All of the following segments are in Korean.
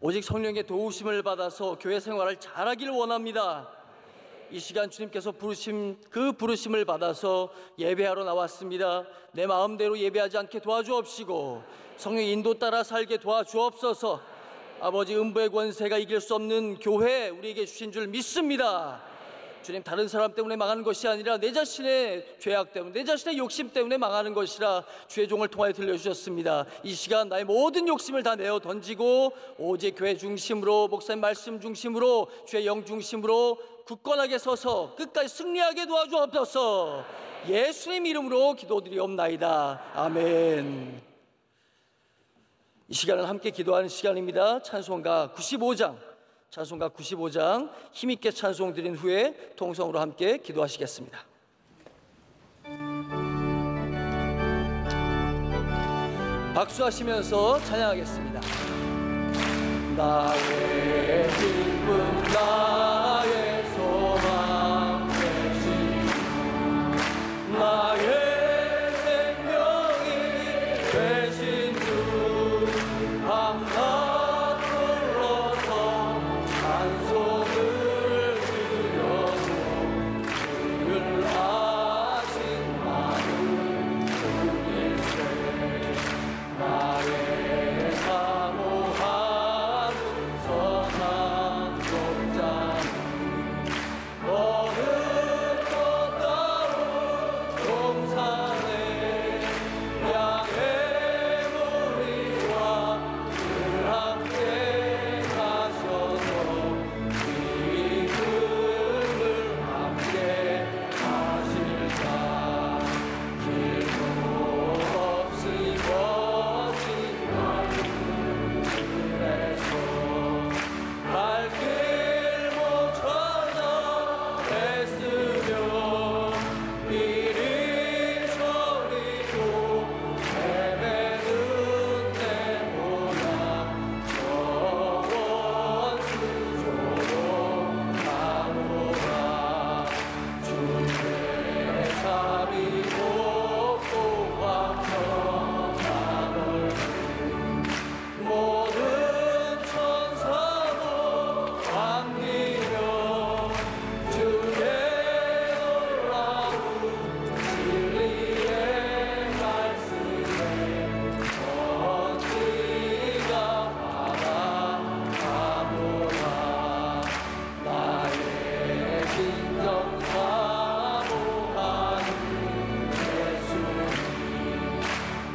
오직 성령의 도우심을 받아서 교회 생활을 잘하길 원합니다. 이 시간 주님께서 부르심, 그 부르심을 받아서 예배하러 나왔습니다. 내 마음대로 예배하지 않게 도와주옵시고 성령 인도 따라 살게 도와주옵소서. 아버지, 음부의 권세가 이길 수 없는 교회 우리에게 주신 줄 믿습니다. 주님, 다른 사람 때문에 망하는 것이 아니라 내 자신의 죄악 때문에, 내 자신의 욕심 때문에 망하는 것이라 주의 종을 통하여 들려주셨습니다. 이 시간 나의 모든 욕심을 다 내어 던지고 오직 교회 중심으로, 목사님 말씀 중심으로, 주의 영 중심으로 굳건하게 서서 끝까지 승리하게 도와주옵소서. 예수님 이름으로 기도드리옵나이다. 아멘. 이 시간은 함께 기도하는 시간입니다. 찬송가 95장 힘있게 찬송 드린 후에 통성으로 함께 기도하시겠습니다. 박수하시면서 찬양하겠습니다. 나의 기쁨, 나의 소망 되신 나의 생명이 되신 주 밤낮 불러서 찬송을 드려도 늘 아신 많은 주의 세 나의 사모하는 선한 독자는 어느 것 따로 동산에 양의 무리와 늘 함께 가셔서 이 꿈을 함께 하실까. 길도 없이 거친 하늘에서 발길 못 찾아 애쓰며 이리 저리도 헤매는 때보다 저 원수조로 가노라. 주의 삶이 높고 광명한 모든 천사도 반기며 주의 놀라운 진리의 말씀에 언제가 바라보라. 나의 진정 사모하는 예수님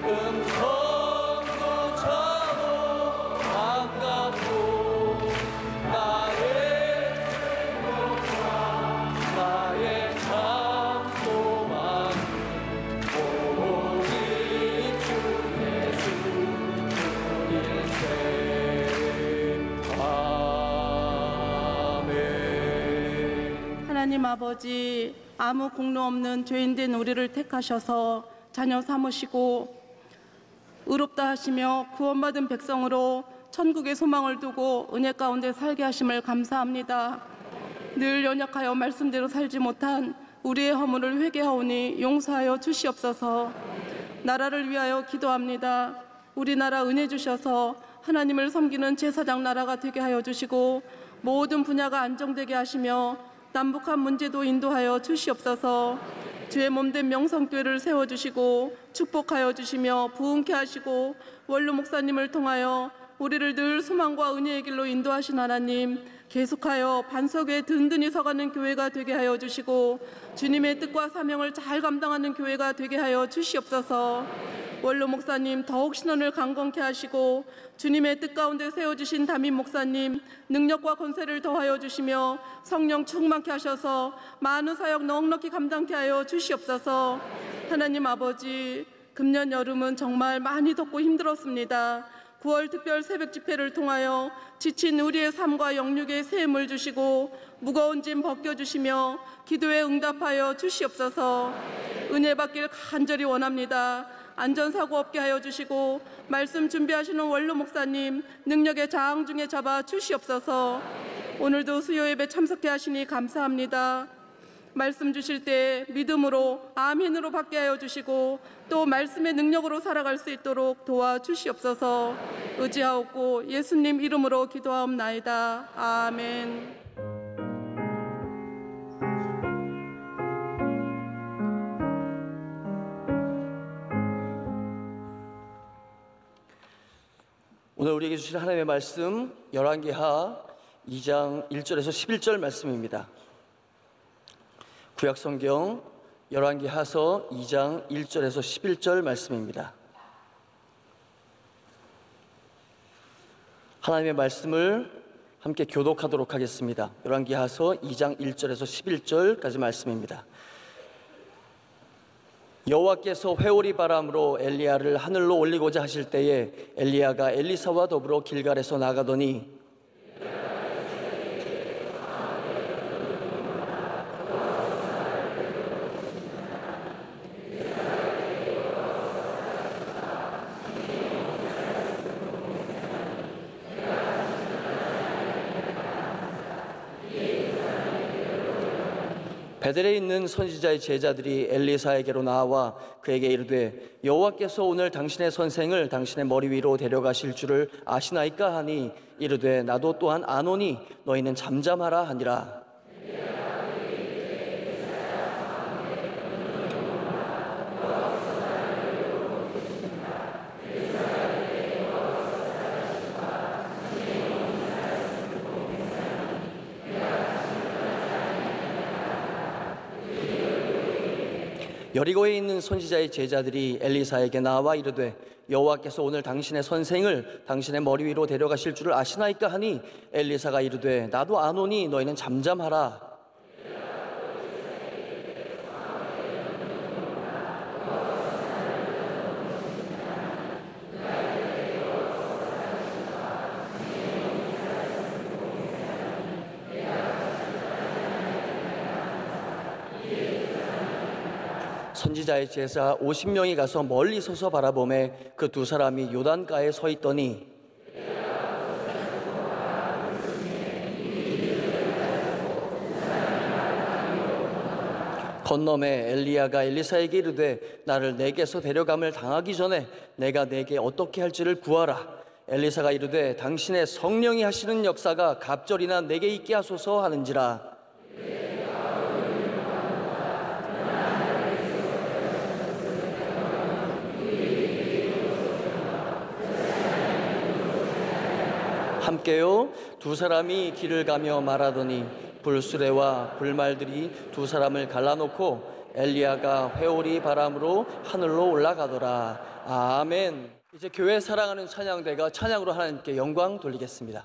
음성도 차고 반갑고 나의 생명과 나의 참 소망이 오직 주 예수 일세. 아멘. 하나님 아버지, 아무 공로 없는 죄인된 우리를 택하셔서 자녀 삼으시고 의롭다 하시며 구원받은 백성으로 천국의 소망을 두고 은혜 가운데 살게 하심을 감사합니다. 늘 연약하여 말씀대로 살지 못한 우리의 허물을 회개하오니 용서하여 주시옵소서. 나라를 위하여 기도합니다. 우리나라 은혜 주셔서 하나님을 섬기는 제사장 나라가 되게 하여 주시고 모든 분야가 안정되게 하시며 남북한 문제도 인도하여 주시옵소서. 주의 몸된 명성교회를 세워주시고 축복하여 주시며 부흥케 하시고 원로 목사님을 통하여 우리를 늘 소망과 은혜의 길로 인도하신 하나님, 계속하여 반석 위에 든든히 서가는 교회가 되게 하여 주시고 주님의 뜻과 사명을 잘 감당하는 교회가 되게 하여 주시옵소서. 원로 목사님 더욱 신원을 강건케 하시고 주님의 뜻 가운데 세워주신 담임 목사님 능력과 권세를 더하여 주시며 성령 충만케 하셔서 많은 사역 넉넉히 감당케 하여 주시옵소서. 하나님 아버지, 금년 여름은 정말 많이 덥고 힘들었습니다. 9월 특별 새벽 집회를 통하여 지친 우리의 삶과 영육에 새 힘을 주시고 무거운 짐 벗겨주시며 기도에 응답하여 주시옵소서. 은혜 받길 간절히 원합니다. 안전사고 없게 하여 주시고 말씀 준비하시는 원로 목사님 능력의 장 중에 잡아 주시옵소서. 오늘도 수요 예배 참석해 하시니 감사합니다. 말씀 주실 때 믿음으로 아멘으로 받게 하여 주시고 또 말씀의 능력으로 살아갈 수 있도록 도와주시옵소서. 의지하옵고 예수님 이름으로 기도하옵나이다. 아멘. 오늘 우리에게 주신 하나님의 말씀 열왕기하 2장 1절에서 11절 말씀입니다. 구약성경 열왕기하서 2장 1절에서 11절 말씀입니다. 하나님의 말씀을 함께 교독하도록 하겠습니다. 열왕기하서 2장 1절에서 11절까지 말씀입니다. 여호와께서 회오리 바람으로 엘리야를 하늘로 올리고자 하실 때에 엘리야가 엘리사와 더불어 길갈에서 나가더니 베델에 있는 선지자의 제자들이 엘리사에게로 나와 그에게 이르되 여호와께서 오늘 당신의 선생을 당신의 머리 위로 데려가실 줄을 아시나이까 하니 이르되 나도 또한 아노니 너희는 잠잠하라 하니라. 여리고에 있는 선지자의 제자들이 엘리사에게 나와 이르되 여호와께서 오늘 당신의 선생을 당신의 머리 위로 데려가실 줄을 아시나이까 하니 엘리사가 이르되 나도 아노니 너희는 잠잠하라. 선지자의 제자 50명이 가서 멀리 서서 바라보매 그 두 사람이 요단가에 서 있더니 건너매 엘리야가 엘리사에게 이르되 나를 내게서 데려감을 당하기 전에 내가 내게 어떻게 할지를 구하라. 엘리사가 이르되 당신의 성령이 하시는 역사가 갑절이나 내게 있게 하소서 하는지라. 함께요 두 사람이 길을 가며 말하더니 불수레와 불말들이 두 사람을 갈라놓고 엘리야가 회오리 바람으로 하늘로 올라가더라. 아멘. 이제 교회 사랑하는 찬양대가 찬양으로 하나님께 영광 돌리겠습니다.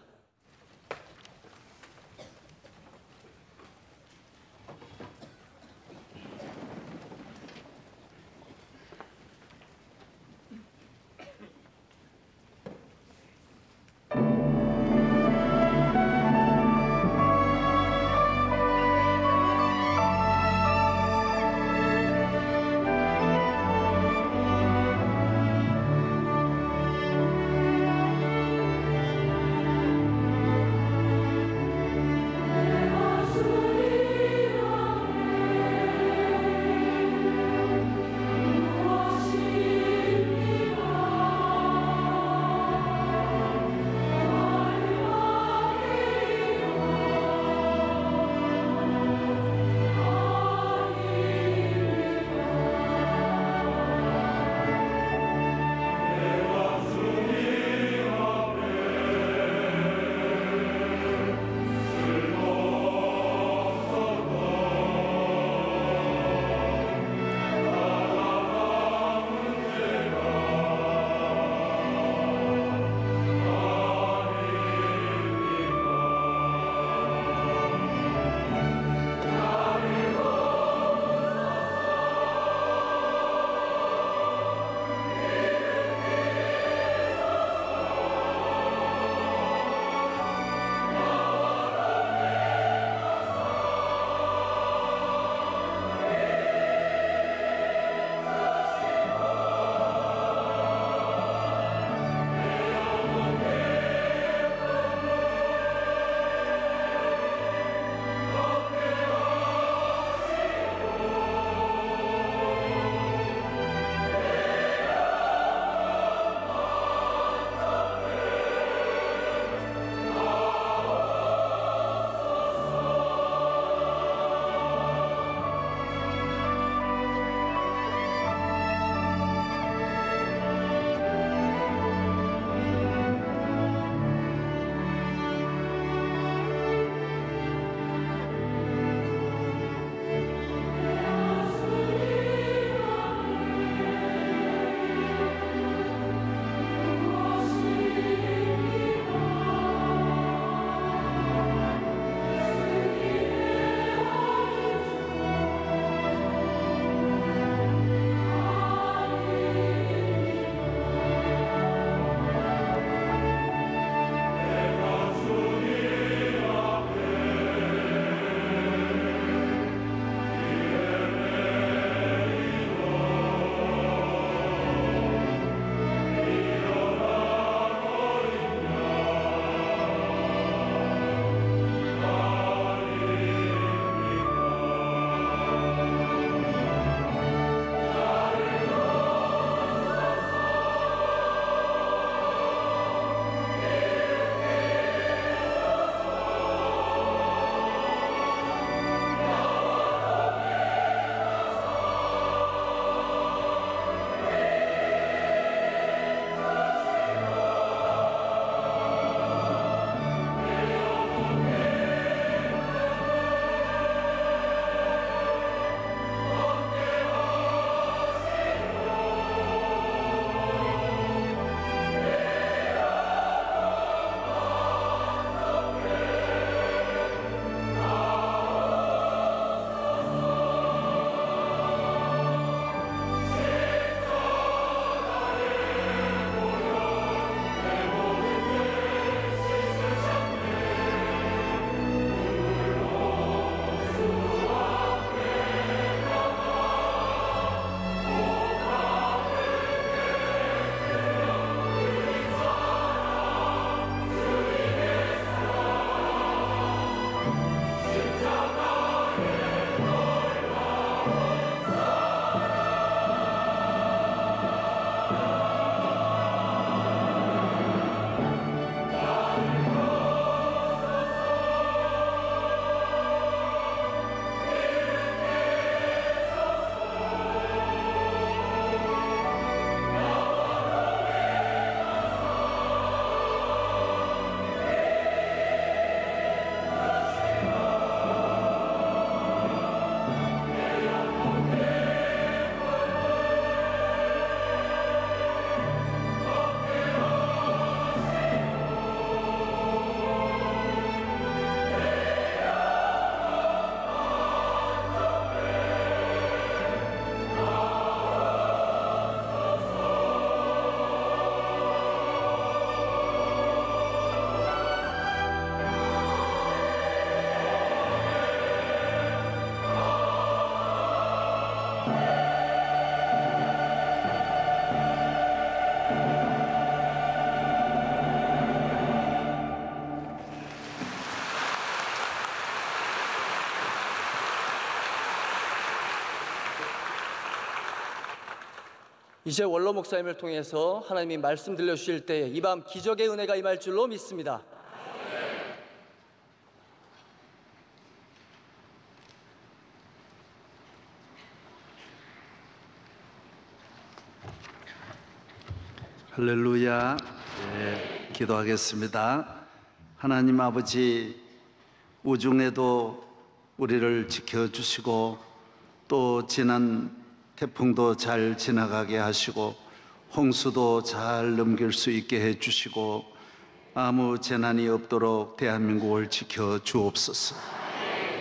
이제 원로 목사님을 통해서 하나님이 말씀 들려주실 때 이 밤 기적의 은혜가 임할 줄로 믿습니다. 할렐루야. 기도하겠습니다. 하나님 아버지, 우중에도 우리를 지켜주시고 또 지난 태풍도 잘 지나가게 하시고 홍수도 잘 넘길 수 있게 해주시고 아무 재난이 없도록 대한민국을 지켜주옵소서.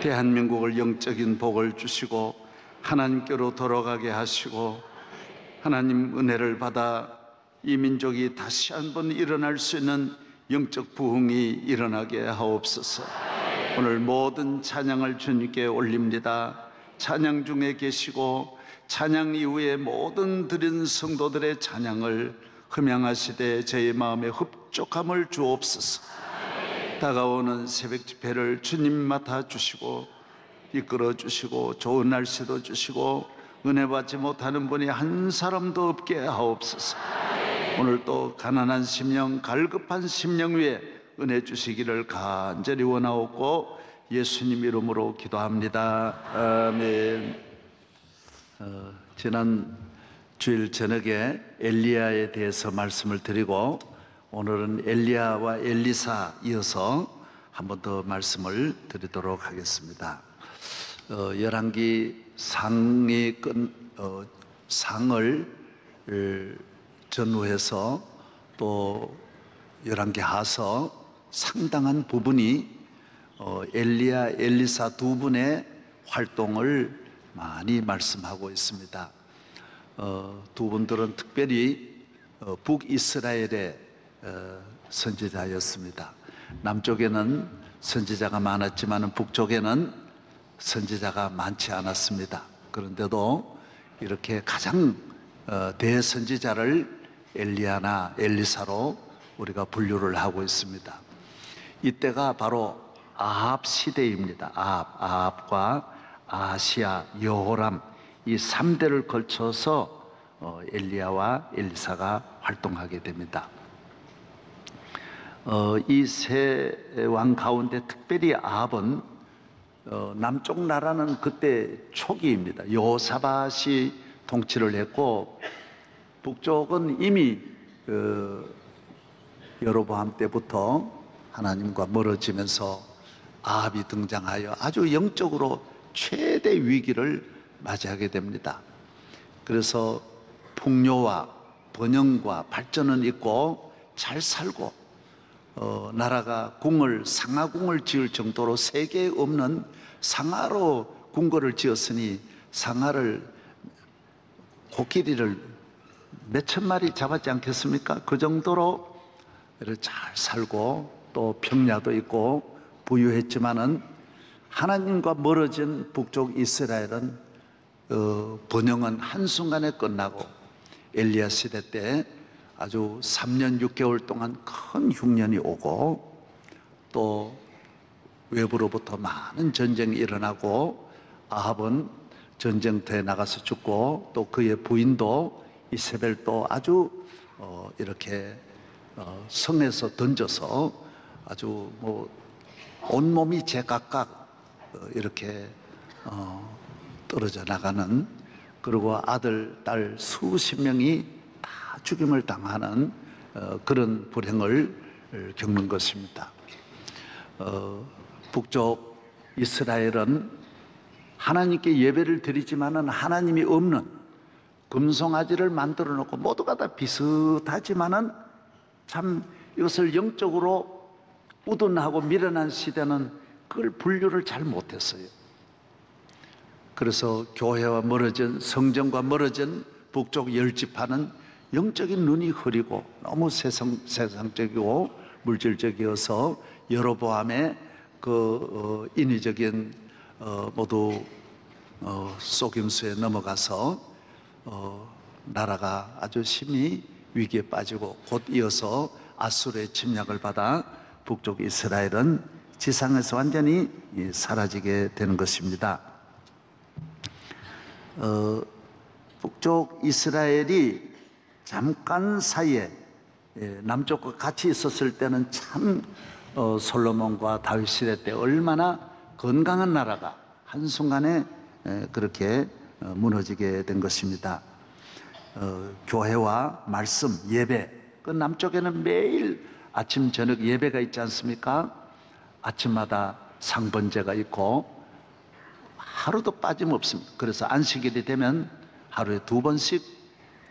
대한민국을 영적인 복을 주시고 하나님께로 돌아가게 하시고 하나님 은혜를 받아 이 민족이 다시 한번 일어날 수 있는 영적 부흥이 일어나게 하옵소서. 오늘 모든 찬양을 주님께 올립니다. 찬양 중에 계시고 찬양 이후에 모든 드린 성도들의 찬양을 흠양하시되 저희 마음에 흡족함을 주옵소서. 다가오는 새벽 집회를 주님 맡아주시고 이끌어 주시고 좋은 날씨도 주시고 은혜 받지 못하는 분이 한 사람도 없게 하옵소서. 오늘 또 가난한 심령, 갈급한 심령 위에 은혜 주시기를 간절히 원하옵고 예수님 이름으로 기도합니다. 아멘. 지난 주일 저녁에 엘리야에 대해서 말씀을 드리고 오늘은 엘리야와 엘리사 이어서 한 번 더 말씀을 드리도록 하겠습니다. 열왕기 상을 전후해서 또 열왕기 하서 상당한 부분이 엘리야, 엘리사 두 분의 활동을 많이 말씀하고 있습니다. 두 분들은 특별히 북이스라엘의 선지자였습니다. 남쪽에는 선지자가 많았지만 북쪽에는 선지자가 많지 않았습니다. 그런데도 이렇게 가장 대선지자를 엘리야나 엘리사로 우리가 분류를 하고 있습니다. 이때가 바로 아합 시대입니다. 아합과 아하시야, 여호람 이 3대를 걸쳐서 엘리야와 엘리사가 활동하게 됩니다. 이 세 왕 가운데 특별히 아합은 남쪽 나라는 그때 초기입니다. 여호사밧이 통치를 했고 북쪽은 이미 여로보암 때부터 하나님과 멀어지면서 아합이 등장하여 아주 영적으로 최대 위기를 맞이하게 됩니다. 그래서 풍요와 번영과 발전은 있고 잘 살고 나라가 상하궁을 지을 정도로 세계에 없는 상하로 궁궐을 지었으니 상하를 코끼리를 몇천 마리 잡았지 않겠습니까? 그 정도로 잘 살고 또 평야도 있고 부유했지만은 하나님과 멀어진 북쪽 이스라엘은 번영은 한순간에 끝나고 엘리야 시대 때 아주 3년 6개월 동안 큰 흉년이 오고 또 외부로부터 많은 전쟁이 일어나고 아합은 전쟁터에 나가서 죽고 또 그의 부인도 이세벨도 아주 이렇게 성에서 던져서 아주 온몸이 제각각 이렇게 떨어져 나가는, 그리고 아들, 딸 수십 명이 다 죽임을 당하는 그런 불행을 겪는 것입니다. 북쪽 이스라엘은 하나님께 예배를 드리지만은 하나님이 없는 금송아지를 만들어 놓고 모두가 다 비슷하지만은 참 이것을 영적으로 우둔하고 미련한 시대는 그걸 분류를 잘 못했어요. 그래서 교회와 멀어진, 성전과 멀어진 북쪽 열지파는 영적인 눈이 흐리고 너무 세상적이고 물질적이어서 여로보암의 그 인위적인 모두 속임수에 넘어가서 나라가 아주 심히 위기에 빠지고 곧 이어서 아수르의 침략을 받아 북쪽 이스라엘은 지상에서 완전히 사라지게 되는 것입니다. 북쪽 이스라엘이 잠깐 사이에 남쪽과 같이 있었을 때는 참 솔로몬과 다윗 시대 때 얼마나 건강한 나라가 한순간에 그렇게 무너지게 된 것입니다. 교회와 말씀, 예배, 그 남쪽에는 매일 아침 저녁 예배가 있지 않습니까? 아침마다 상번제가 있고 하루도 빠짐없습니다. 그래서 안식일이 되면 하루에 2번씩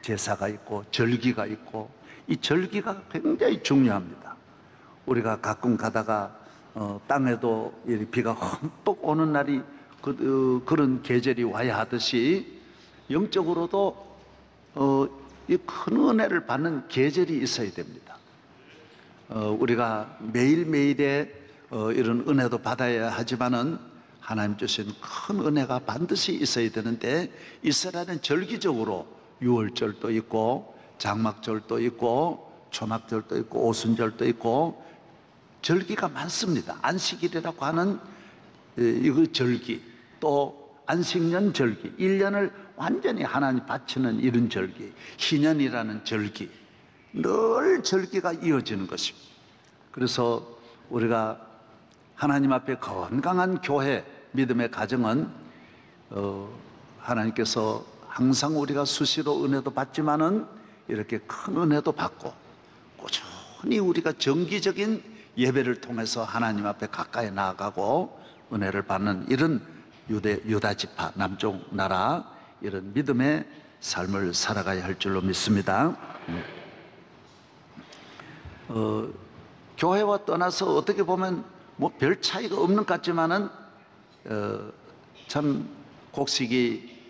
제사가 있고 절기가 있고, 이 절기가 굉장히 중요합니다. 우리가 가끔 가다가 땅에도 비가 흠뻑 오는 날이 그런 계절이 와야 하듯이 영적으로도 이 큰 은혜를 받는 계절이 있어야 됩니다. 우리가 매일매일의 이런 은혜도 받아야 하지만은 하나님 주신 큰 은혜가 반드시 있어야 되는데, 이스라엘은 절기적으로 유월절도 있고 장막절도 있고 초막절도 있고 오순절도 있고 절기가 많습니다. 안식일이라고 하는 이거 절기, 또 안식년 절기, 1년을 완전히 하나님 바치는 이런 절기, 희년이라는 절기, 늘 절기가 이어지는 것입니다. 그래서 우리가 하나님 앞에 건강한 교회, 믿음의 가정은 하나님께서 항상 우리가 수시로 은혜도 받지만은 이렇게 큰 은혜도 받고 꾸준히 우리가 정기적인 예배를 통해서 하나님 앞에 가까이 나아가고 은혜를 받는 이런 유다 지파, 남쪽 나라, 이런 믿음의 삶을 살아가야 할 줄로 믿습니다. 교회와 떠나서 어떻게 보면 뭐 별 차이가 없는 것 같지만은 참 곡식이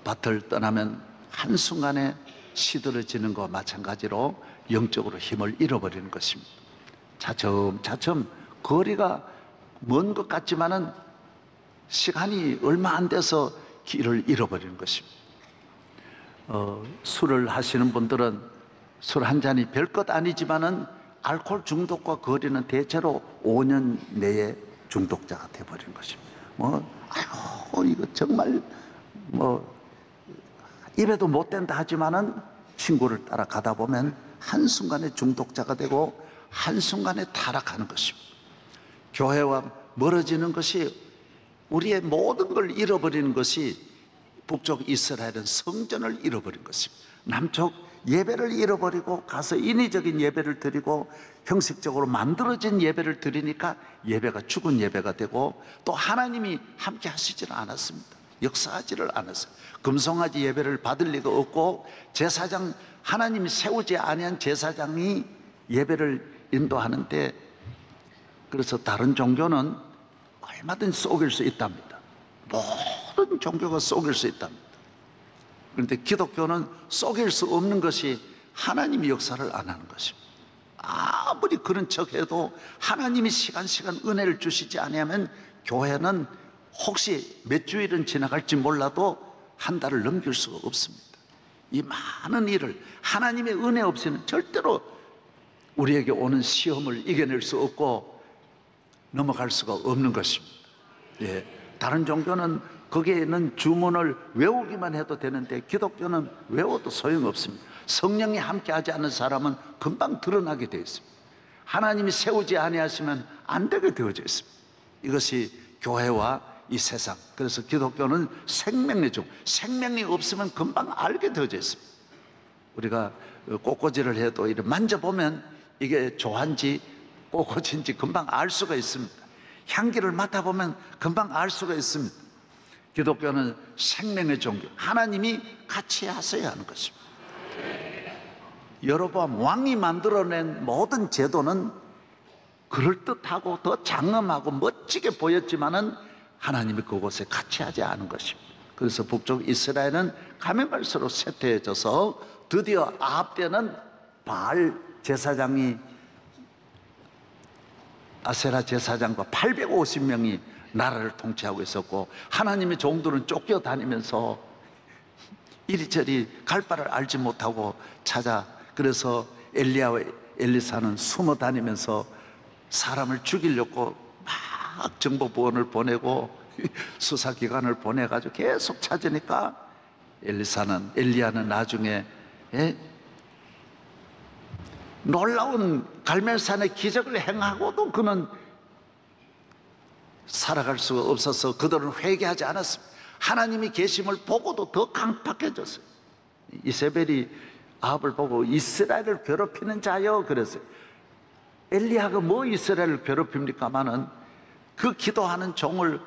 밭을 떠나면 한순간에 시들어지는 것과 마찬가지로 영적으로 힘을 잃어버리는 것입니다. 차츰 거리가 먼 것 같지만은 시간이 얼마 안 돼서 길을 잃어버리는 것입니다. 술을 하시는 분들은 술 한 잔이 별것 아니지만은 알코올 중독과 거리는 대체로 5년 내에 중독자가 되어버리는 것입니다. 아이고, 이거 정말 입에도 못 된다 하지만은 친구를 따라가다 보면 한순간에 중독자가 되고 한순간에 타락하는 것입니다. 교회와 멀어지는 것이, 우리의 모든 걸 잃어버리는 것이, 북쪽 이스라엘은 성전을 잃어버린 것입니다. 남쪽 예배를 잃어버리고 가서 인위적인 예배를 드리고 형식적으로 만들어진 예배를 드리니까 예배가 죽은 예배가 되고, 또 하나님이 함께 하시지는 않았습니다. 역사하지를 않았어요. 금송아지 예배를 받을 리가 없고, 제사장, 하나님이 세우지 아니한 제사장이 예배를 인도하는데, 그래서 다른 종교는 얼마든지 속일 수 있답니다. 모든 종교가 속일 수 있답니다. 그런데 기독교는 속일 수 없는 것이 하나님이 역사를 안 하는 것입니다. 아무리 그런 척해도 하나님이 시간 은혜를 주시지 않으면 교회는 혹시 몇 주일은 지나갈지 몰라도 한 달을 넘길 수가 없습니다. 이 많은 일을 하나님의 은혜 없이는 절대로 우리에게 오는 시험을 이겨낼 수 없고 넘어갈 수가 없는 것입니다. 다른 종교는 거기에 있는 주문을 외우기만 해도 되는데 기독교는 외워도 소용없습니다. 성령이 함께하지 않는 사람은 금방 드러나게 되어 있습니다. 하나님이 세우지 아니하시면 안 되게 되어져 있습니다. 이것이 교회와 이 세상, 그래서 기독교는 생명의 종, 생명이 없으면 금방 알게 되어져 있습니다. 우리가 꽃꽂이를 해도 이렇게 만져보면 이게 조한지 꽃꽂이인지 금방 알 수가 있습니다. 향기를 맡아보면 금방 알 수가 있습니다. 기독교는 생명의 종교, 하나님이 같이 하셔야 하는 것입니다. 여로보암 왕이 만들어낸 모든 제도는 그럴듯하고 더 장엄하고 멋지게 보였지만은 하나님이 그곳에 같이 하지 않은 것입니다. 그래서 북쪽 이스라엘은 가면 갈수록 쇠퇴해져서 드디어 아합 때는 바알 제사장이, 아세라 제사장과 850명이 나라를 통치하고 있었고, 하나님의 종들은 쫓겨다니면서 이리저리 갈 바를 알지 못하고 그래서 엘리야와 엘리사는 숨어 다니면서 사람을 죽이려고 막 정보부원을 보내고 수사기관을 보내가지고 계속 찾으니까 엘리야는 나중에 놀라운 갈멜산의 기적을 행하고도 그는 살아갈 수가 없어서 그들은 회개하지 않았습니다. 하나님이 계심을 보고도 더 강팍해졌어요. 이세벨이 아합을 보고 이스라엘을 괴롭히는 자여 그랬어요. 엘리야가 뭐 이스라엘을 괴롭힙니까마는 그 기도하는 종을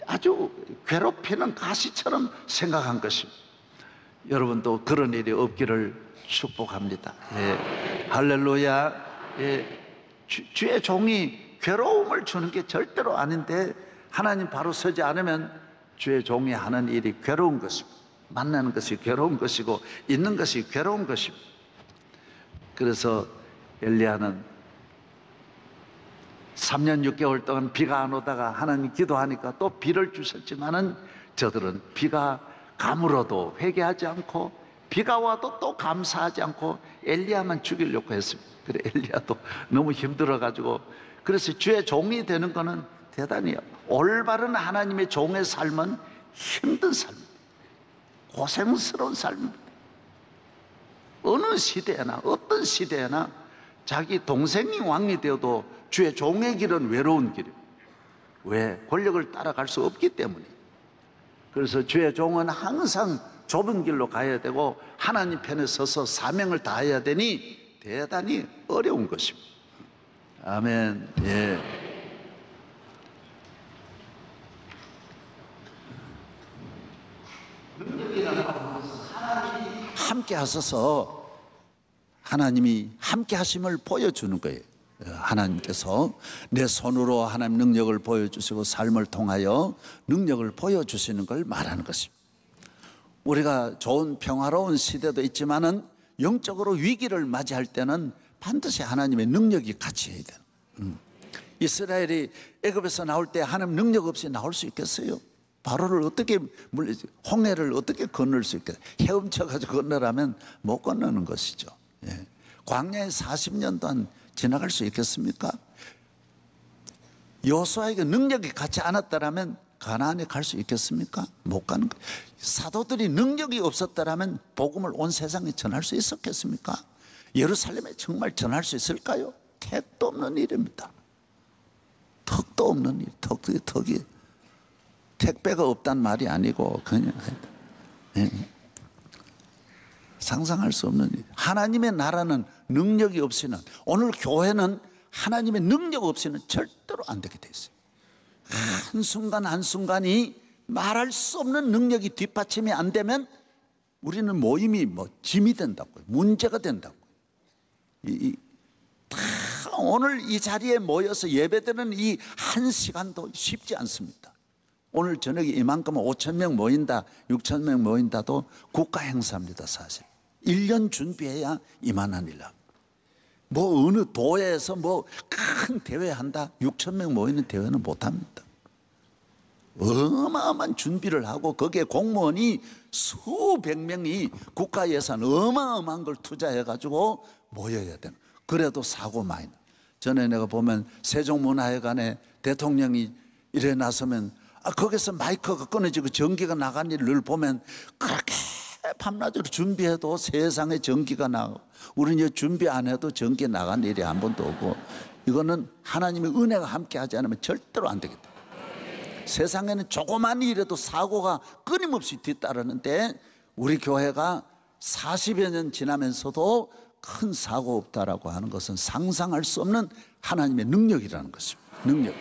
아주 괴롭히는 가시처럼 생각한 것입니다. 여러분도 그런 일이 없기를 축복합니다. 예. 할렐루야. 예. 주의 종이 괴로움을 주는 게 절대로 아닌데, 하나님 바로 서지 않으면 주의 종이 하는 일이 괴로운 것입니다. 만나는 것이 괴로운 것이고 있는 것이 괴로운 것입니다. 그래서 엘리야는 3년 6개월 동안 비가 안 오다가 하나님 기도하니까 또 비를 주셨지만은 저들은 비가 가물어도 회개하지 않고 비가 와도 또 감사하지 않고 엘리야만 죽이려고 했습니다. 그래 엘리야도 너무 힘들어가지고, 그래서 주의 종이 되는 것은 대단히 올바른 하나님의 종의 삶은 힘든 삶입니다. 고생스러운 삶입니다. 어느 시대나 어떤 시대나 자기 동생이 왕이 되어도 주의 종의 길은 외로운 길이에요. 왜? 권력을 따라갈 수 없기 때문이에요. 그래서 주의 종은 항상 좁은 길로 가야 되고 하나님 편에 서서 사명을 다해야 되니 대단히 어려운 것입니다. 아멘. 예. 함께 하셔서 하나님이 함께 하심을 보여주는 거예요. 하나님께서 내 손으로 하나님 능력을 보여주시고 삶을 통하여 능력을 보여주시는 걸 말하는 것입니다. 우리가 좋은 평화로운 시대도 있지만은 영적으로 위기를 맞이할 때는 반드시 하나님의 능력이 같이 해야 돼요. 이스라엘이 애굽에서 나올 때 하나님 능력 없이 나올 수 있겠어요? 바로를 어떻게 홍해를 어떻게 건널 수 있겠어요? 헤엄쳐가지고 건너라면 못 건너는 것이죠. 예. 광야에 40년 동안 지나갈 수 있겠습니까? 여호수아에게 능력이 같지 않았다라면 가나안에 갈 수 있겠습니까? 못 가는 거예요. 사도들이 능력이 없었다라면 복음을 온 세상에 전할 수 있었겠습니까? 예루살렘에 정말 전할 수 있을까요? 택도 없는 일입니다. 턱도 없는 일, 턱이 택배가 없단 말이 아니고 그냥 상상할 수 없는 일. 하나님의 나라는 능력이 없이는, 오늘 교회는 하나님의 능력 없이는 절대로 안 되게 돼 있어요. 한순간 한순간이 말할 수 없는 능력이 뒷받침이 안 되면 우리는 모임이 짐이 된다고요. 문제가 된다고요. 다 오늘 이 자리에 모여서 예배드리는 이 한 시간도 쉽지 않습니다. 오늘 저녁에 이만큼은 5,000명 모인다, 6,000명 모인다도 국가 행사입니다. 사실 1년 준비해야 이만한 일 합니다. 어느 도에서 큰 대회 한다, 6,000명 모이는 대회는 못합니다. 어마어마한 준비를 하고 거기에 공무원이 수백 명이 국가 예산 어마어마한 걸 투자해가지고 모여야 되는, 그래도 사고 많이 나. 전에 내가 보면 세종문화회관에 대통령이 일에 나서면 거기서 마이크가 끊어지고 전기가 나간 일을 보면 그렇게 밤낮으로 준비해도 세상에 전기가 나고, 우리는 준비 안 해도 전기 나간 일이 한 번도 없고, 이거는 하나님의 은혜가 함께 하지 않으면 절대로 안 되겠다. 세상에는 조그만 일에도 사고가 끊임없이 뒤따르는데 우리 교회가 40여 년 지나면서도 큰 사고 없다라고 하는 것은 상상할 수 없는 하나님의 능력이라는 것입니다. 능력.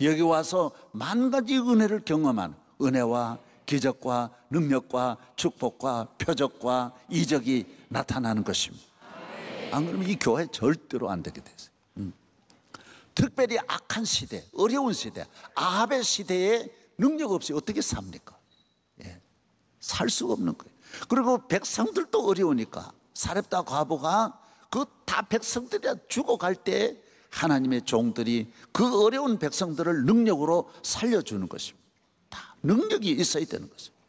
여기 와서 만 가지 은혜를 경험하는, 은혜와 기적과 능력과 축복과 표적과 이적이 나타나는 것입니다. 안 그러면 이 교회 절대로 안 되게 됐어요. 특별히 악한 시대, 어려운 시대, 아합의 시대에 능력 없이 어떻게 삽니까? 예, 살 수가 없는 거예요. 그리고 백성들도 어려우니까 사렙다 과부가 그 다 백성들이 죽어갈 때 하나님의 종들이 그 어려운 백성들을 능력으로 살려주는 것입니다. 다 능력이 있어야 되는 것입니다.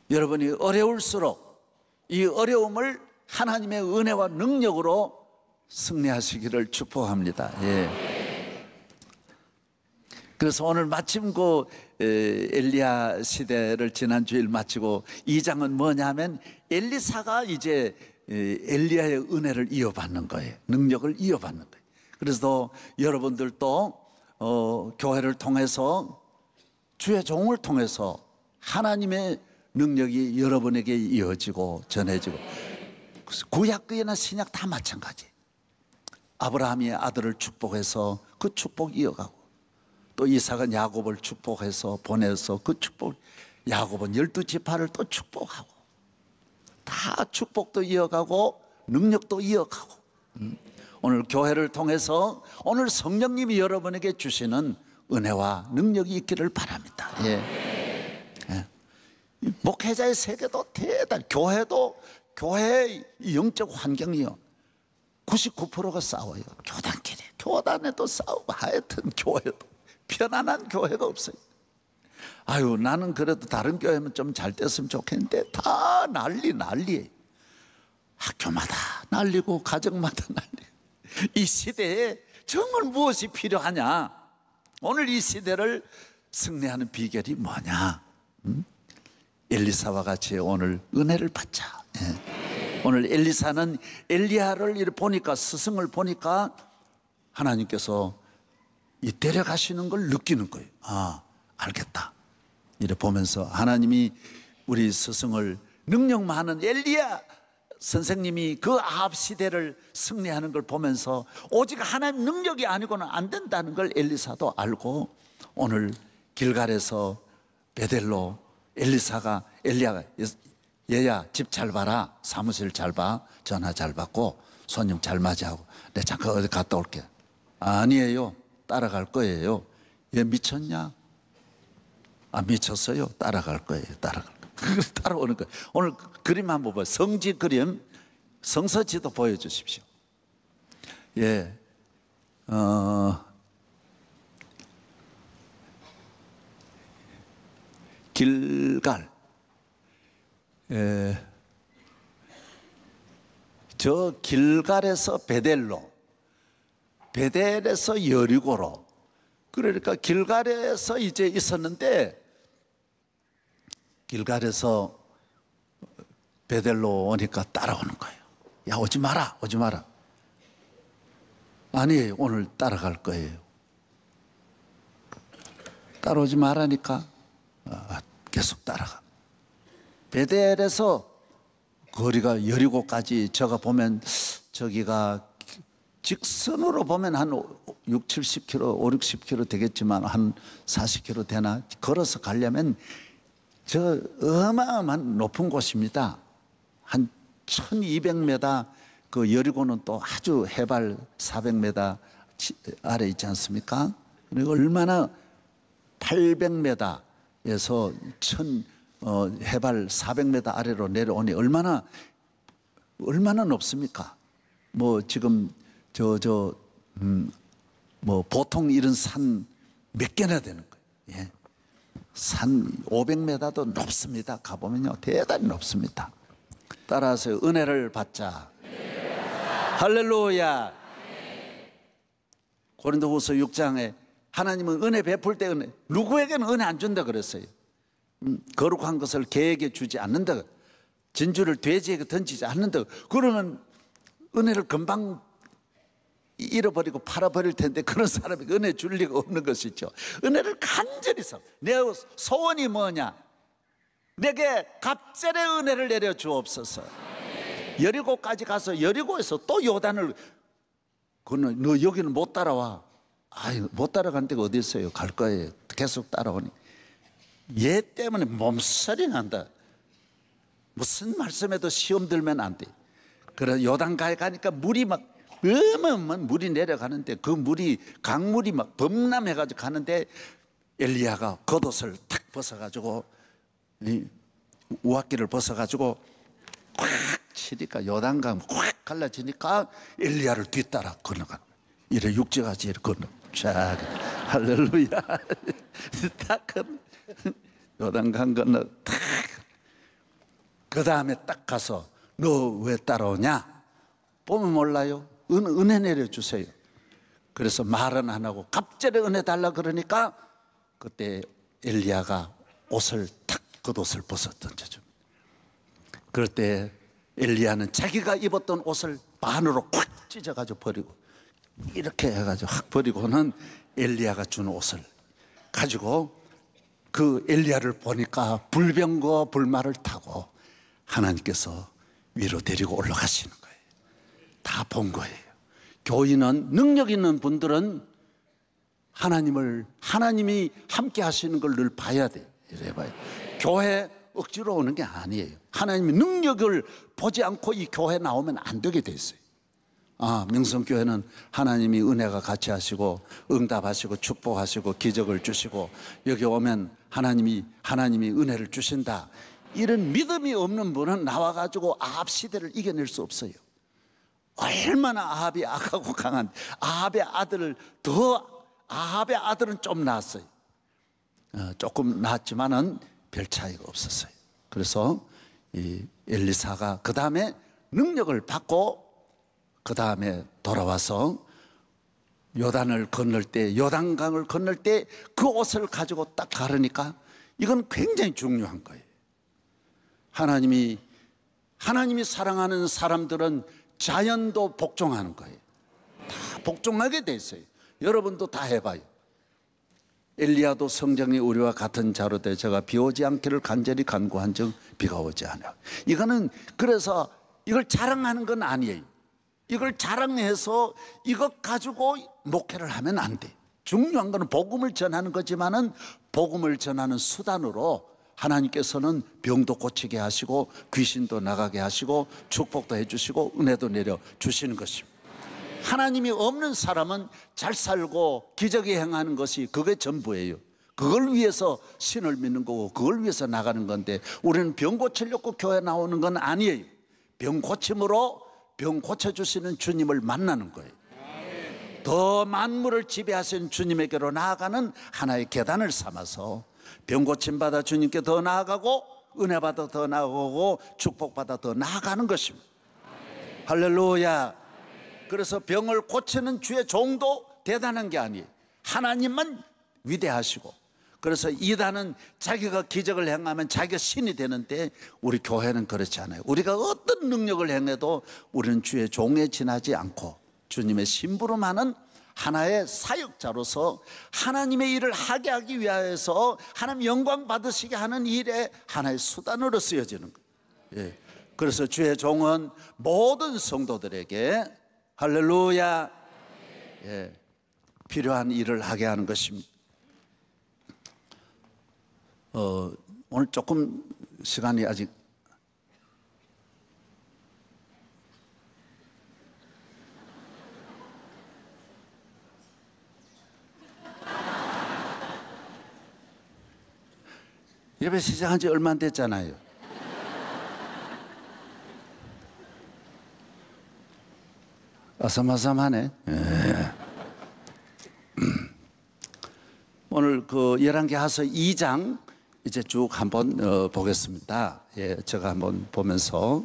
여러분이 어려울수록 이 어려움을 하나님의 은혜와 능력으로 승리하시기를 축복합니다. 예. 그래서 오늘 마침 그 엘리야 시대를 지난주일 마치고 2장은 뭐냐면 엘리사가 이제 엘리야의 은혜를 이어받는 거예요. 능력을 이어받는 거예요. 그래서 여러분들도 교회를 통해서 주의 종을 통해서 하나님의 능력이 여러분에게 이어지고 전해지고, 구약이나 신약 다 마찬가지. 아브라함이 아들을 축복해서 그 축복 이어가고, 또 이삭은 야곱을 축복해서 보내서 그 축복, 야곱은 12지파를 또 축복하고, 다 축복도 이어가고 능력도 이어가고. 오늘 교회를 통해서 오늘 성령님이 여러분에게 주시는 은혜와 능력이 있기를 바랍니다. 예. 예. 목회자의 세계도 대단, 교회의 영적 환경이요 99%가 싸워요. 교단끼리, 교단에도 싸우고, 하여튼 교회도 편안한 교회가 없어요. 아유, 나는 그래도 다른 교회면 좀 잘 됐으면 좋겠는데 다 난리예요. 학교마다 난리고 가정마다 난리고. 이 시대에 정말 무엇이 필요하냐? 오늘 이 시대를 승리하는 비결이 뭐냐? 엘리사와 같이 오늘 은혜를 받자. 예. 오늘 엘리사는 엘리야를 보니까, 스승을 보니까 하나님께서 이 데려가시는 걸 느끼는 거예요. 아, 알겠다. 이래 보면서 하나님이 우리 스승을, 능력 많은 엘리야 선생님이 그 아합 시대를 승리하는 걸 보면서 오직 하나님 능력이 아니고는 안 된다는 걸 엘리사도 알고, 오늘 길갈에서 베델로 엘리야가 얘야 집 잘 봐라, 사무실 잘 봐, 전화 잘 받고 손님 잘 맞이하고, 내 잠깐 어디 갔다 올게. 아니에요, 따라갈 거예요. 얘 미쳤냐? 아, 미쳤어요. 따라갈 거예요. 따라오는 거예요. 오늘 그림 한번 봐요. 성지 그림, 성서지도 보여주십시오. 예, 길갈. 저 길갈에서 베델로, 베델에서 여리고로, 그러니까 길갈에서 이제 있었는데 길갈에서 베델로 오니까 따라오는 거예요. 야, 오지 마라, 오지 마라. 아니에요, 오늘 따라갈 거예요. 따라오지 말라니까 계속 따라가. 베델에서 거리가 여리고까지, 제가 보면 저기가 직선으로 보면 한 6, 70km, 5, 60km 되겠지만 한 40km 되나? 걸어서 가려면 저 어마어마한 높은 곳입니다. 한 1200m, 그 여리고는 또 아주 해발 400m 아래 있지 않습니까? 그리고 얼마나 800m에서 해발 400m 아래로 내려오니 얼마나 높습니까? 뭐 지금 뭐 보통 이런 산 몇 개나 되는 거예요. 예. 산 500m도 높습니다. 가보면요, 대단히 높습니다. 따라서 은혜를 받자. 할렐루야. 고린도후서 6장에 하나님은 은혜 베풀 때 누구에게는 은혜 안 준다 그랬어요. 거룩한 것을 개에게 주지 않는다. 진주를 돼지에게 던지지 않는다. 그러면 은혜를 금방 잃어버리고 팔아버릴 텐데, 그런 사람이 은혜 줄 리가 없는 것이죠. 은혜를 간절히 써. 내 소원이 뭐냐? 내게 갑절의 은혜를 내려 주옵소서. 여리고까지 가서 여리고에서 또 요단을 건너. 너 여기는 못 따라와. 아이, 못 따라가는 데가 어디 있어요? 갈 거예요. 계속 따라오니 얘 때문에 몸살이 난다. 무슨 말씀에도 시험 들면 안 돼. 그래서 요단가에 가니까 물이 막 어마어마한 물이 내려가는데, 그 물이 강물이 막 범람해가지고 가는데 엘리야가 겉옷을 탁 벗어가지고, 우악기를 벗어가지고 꽉 치니까 요단강 꽉 갈라지니까 엘리야를 뒤따라 건너가. 이래 육지까지 이렇게 건너. 자, 할렐루야. 딱 요단강 건너 탁. 그 다음에 딱 가서 너 왜 따라오냐? 보면 몰라요. 은혜 내려주세요. 그래서 말은 안 하고 갑자기 은혜 달라 그러니까 그때 엘리야가 옷을 탁 겉옷을 벗어 던져줍니다. 그럴 때 엘리야는 자기가 입었던 옷을 반으로 확 찢어가지고 버리고 이렇게 해가지고 확 버리고는 엘리야가 준 옷을 가지고 그 엘리야를 보니까 불병과 불말을 타고 하나님께서 위로 데리고 올라가시는 거예요. 다 본 거예요. 교인은 능력 있는 분들은 하나님이 함께 하시는 걸 늘 봐야 돼요. 이래 봐요. 교회 억지로 오는 게 아니에요. 하나님의 능력을 보지 않고 이 교회 나오면 안 되게 돼 있어요. 명성교회는 하나님이 은혜가 같이 하시고 응답하시고 축복하시고 기적을 주시고 여기 오면 하나님이 은혜를 주신다. 이런 믿음이 없는 분은 나와가지고 아합 시대를 이겨낼 수 없어요. 얼마나 아합이 악하고 강한 아합의 아들은 좀 나았어요. 조금 나았지만은 별 차이가 없었어요. 그래서 이 엘리사가 그 다음에 능력을 받고 그 다음에 돌아와서 요단강을 건널 때 그 옷을 가지고 딱 가르니까 이건 굉장히 중요한 거예요. 하나님이 사랑하는 사람들은 자연도 복종하는 거예요. 다 복종하게 돼 있어요. 여러분도 다 해봐요. 엘리야도 성령이 우리와 같은 자로 돼 제가 비 오지 않기를 간절히 간구한 즉 비가 오지 않아. 그래서 이걸 자랑하는 건 아니에요. 이걸 자랑해서 이것 가지고 목회를 하면 안 돼. 중요한 건 복음을 전하는 거지만은 복음을 전하는 수단으로 하나님께서는 병도 고치게 하시고 귀신도 나가게 하시고 축복도 해주시고 은혜도 내려주시는 것입니다. 하나님이 없는 사람은 잘 살고 기적이 행하는 것이 그게 전부예요. 그걸 위해서 신을 믿는 거고 그걸 위해서 나가는 건데 우리는 병 고치려고 교회 나오는 건 아니에요. 병 고침으로 병 고쳐주시는 주님을 만나는 거예요. 더 만물을 지배하시는 주님에게로 나아가는 하나의 계단을 삼아서 병 고침받아 주님께 더 나아가고 은혜 받아 더 나아가고 축복받아 더 나아가는 것입니다. 할렐루야. 그래서 병을 고치는 주의 종도 대단한 게 아니에요. 하나님만 위대하시고 그래서 이단은 자기가 기적을 행하면 자기가 신이 되는데 우리 교회는 그렇지 않아요. 우리가 어떤 능력을 행해도 우리는 주의 종에 지나지 않고 주님의 심부름하는 하나의 사역자로서 하나님의 일을 하게 하기 위하여서 하나님 영광 받으시게 하는 일에 하나의 수단으로 쓰여지는 거예요. 예. 그래서 주의 종은 모든 성도들에게 할렐루야 필요한 일을 하게 하는 것입니다. 오늘 조금 시간이 아직 예배 시작한 지 얼마 안 됐잖아요. 아삼아삼하네. 예. 오늘 그 열왕기하서 2장 이제 쭉 한번 보겠습니다. 예, 제가 한번 보면서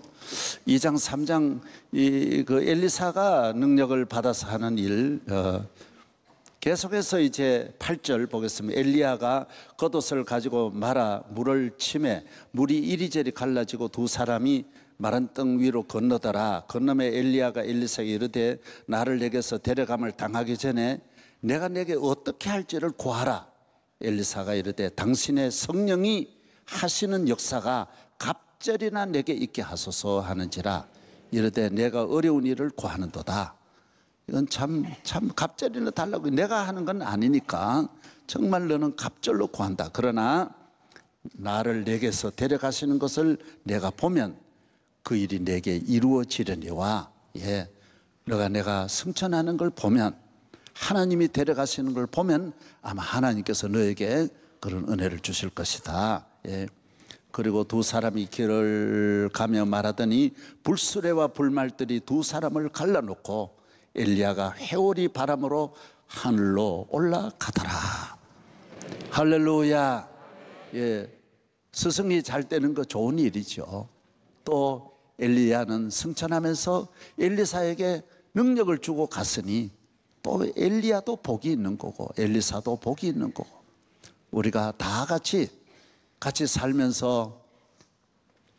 2장 3장 그 엘리사가 능력을 받아서 하는 일 계속해서 이제 8절 보겠습니다. 엘리야가 겉옷을 가지고 말아 물을 치매 물이 이리저리 갈라지고 두 사람이 마른 땅 위로 건너더라. 건너매 엘리야가 엘리사에게 이르되 나를 내게서 데려감을 당하기 전에 내가 내게 어떻게 할지를 구하라. 엘리사가 이르되 당신의 성령이 하시는 역사가 갑절이나 내게 있게 하소서 하는지라. 이르되 내가 어려운 일을 구하는도다. 이건 참 갑절이나 달라고 내가 하는 건 아니니까 정말 너는 갑절로 구한다. 그러나 나를 내게서 데려가시는 것을 내가 보면 그 일이 내게 이루어지려니와 너가 내가 승천하는 걸 보면 하나님이 데려가시는 걸 보면 아마 하나님께서 너에게 그런 은혜를 주실 것이다. 그리고 두 사람이 길을 가며 말하더니 불수레와 불말들이 두 사람을 갈라놓고 엘리야가 회오리 바람으로 하늘로 올라가더라. 할렐루야. 예, 스승이 잘 되는 거 좋은 일이죠. 또 엘리야는 승천하면서 엘리사에게 능력을 주고 갔으니 또 엘리야도 복이 있는 거고 엘리사도 복이 있는 거고, 우리가 다 같이 살면서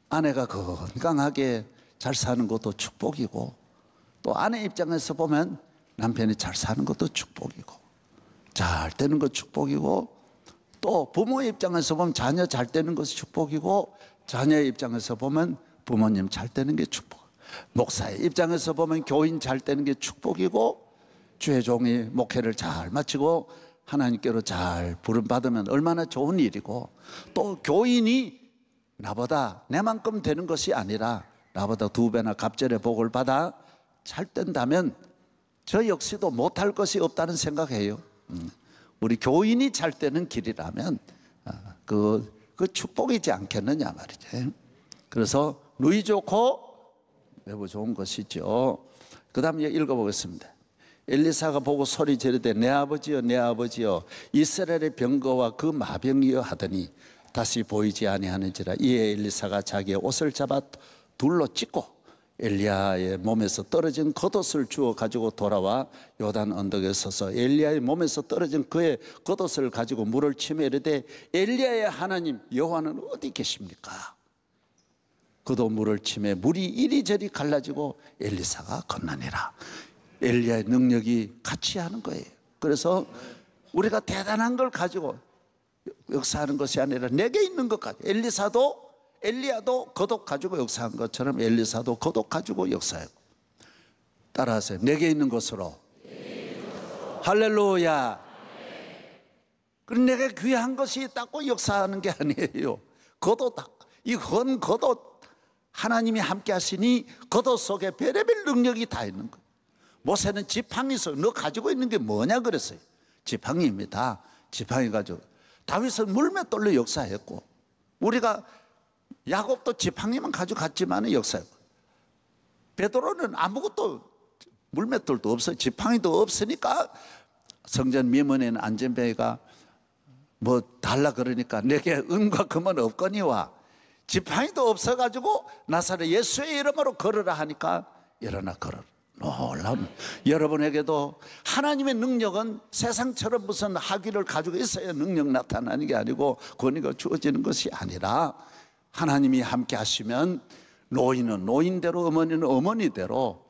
아내가 건강하게 잘 사는 것도 축복이고, 또 아내 입장에서 보면 남편이 잘 사는 것도 축복이고, 잘 되는 것 축복이고, 또 부모의 입장에서 보면 자녀 잘 되는 것이 축복이고, 자녀의 입장에서 보면 부모님 잘 되는 게 축복, 목사의 입장에서 보면 교인 잘 되는 게 축복이고, 주의 종이 목회를 잘 마치고 하나님께로 잘 부름받으면 얼마나 좋은 일이고, 또 교인이 나보다 내만큼 되는 것이 아니라 나보다 2배나 갑절의 복을 받아 잘 된다면 저 역시도 못할 것이 없다는 생각해요. 우리 교인이 잘 되는 길이라면 그 축복이지 않겠느냐 말이죠. 그래서 누이 좋고 매우 좋은 것이죠. 그 다음에 읽어보겠습니다. 엘리사가 보고 소리 지르되 내 아버지여 내 아버지여 이스라엘의 병거와 그 마병이여 하더니 다시 보이지 아니하는지라. 이에 엘리사가 자기의 옷을 잡아 둘로 찢고 엘리야의 몸에서 떨어진 겉옷을 주워 가지고 돌아와 요단 언덕에 서서 엘리야의 몸에서 떨어진 그의 겉옷을 가지고 물을 치며 이르되 엘리야의 하나님 여호와는 어디 계십니까? 그도 물을 치며 물이 이리저리 갈라지고 엘리사가 건너니라. 엘리야의 능력이 같이 하는 거예요. 그래서 우리가 대단한 걸 가지고 역사하는 것이 아니라 내게 있는 것까지, 엘리야도 겉옷 가지고 역사한 것처럼 엘리사도 겉옷 가지고 역사하고, 따라하세요. 내게 있는 것으로. 할렐루야. 그럼 내게 귀한 것이 있다고 역사하는 게 아니에요. 겉옷, 이건 겉옷, 하나님이 함께 하시니 겉옷 속에 별의별 능력이 다 있는 거예요. 모세는 지팡이 있어. 너 가지고 있는 게 뭐냐 그랬어요. 지팡이입니다. 지팡이 가지고. 다윗은 물맷돌로 역사했고, 우리가 야곱도 지팡이만 가지고 갔지만 역사했고, 베드로는 아무것도 물맷돌도 없어요. 지팡이도 없으니까 성전 미문에는 안전뱅이가 뭐 달라 그러니까 내게 은과 금은 없거니와, 지팡이도 없어가지고 나사렛 예수의 이름으로 걸으라 하니까 일어나 걸어라. 놀라운, 여러분에게도 하나님의 능력은 세상처럼 무슨 학위를 가지고 있어야 능력 나타나는 게 아니고 권위가 주어지는 것이 아니라 하나님이 함께 하시면 노인은 노인대로 어머니는 어머니대로